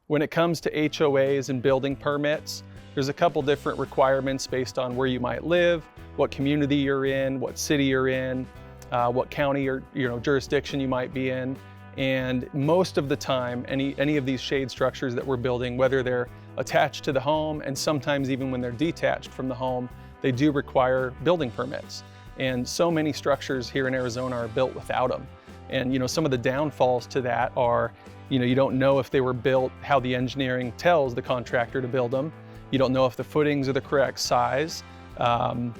When it comes to HOAs and building permits, there's a couple different requirements based on where you might live, what community you're in, what city you're in, what county or jurisdiction you might be in. And most of the time, any of these shade structures that we're building, whether they're attached to the home and sometimes even when they're detached from the home, they do require building permits. And so many structures here in Arizona are built without them. And some of the downfalls to that are, you don't know if they were built how the engineering tells the contractor to build them. You don't know if the footings are the correct size. And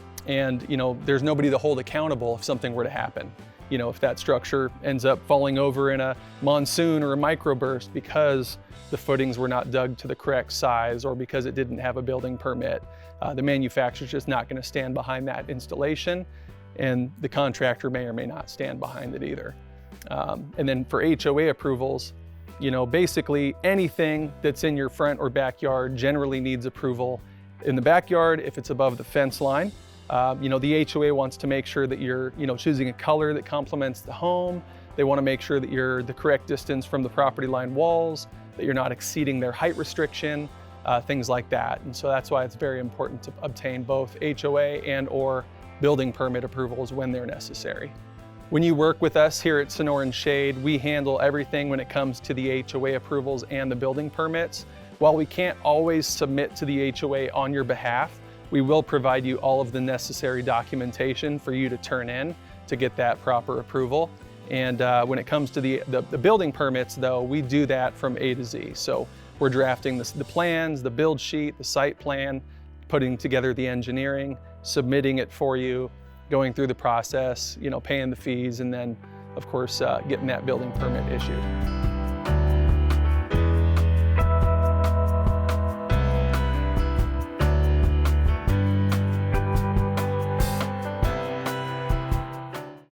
there's nobody to hold accountable if something were to happen. If that structure ends up falling over in a monsoon or a microburst because the footings were not dug to the correct size or because it didn't have a building permit, the manufacturer's just not going to stand behind that installation, and the contractor may or may not stand behind it either. And then for HOA approvals, basically anything that's in your front or backyard generally needs approval. In the backyard, if it's above the fence line, the HOA wants to make sure that you're, choosing a color that complements the home. They want to make sure that you're the correct distance from the property line walls, that you're not exceeding their height restriction, things like that. And so that's why it's very important to obtain both HOA and/or building permit approvals when they're necessary. When you work with us here at Sonoran Shade, we handle everything when it comes to the HOA approvals and the building permits. While we can't always submit to the HOA on your behalf, we will provide you all of the necessary documentation for you to turn in to get that proper approval. And when it comes to the building permits though, we do that from A to Z. So we're drafting the plans, the build sheet, the site plan, putting together the engineering, submitting it for you, going through the process, paying the fees, and then of course getting that building permit issued.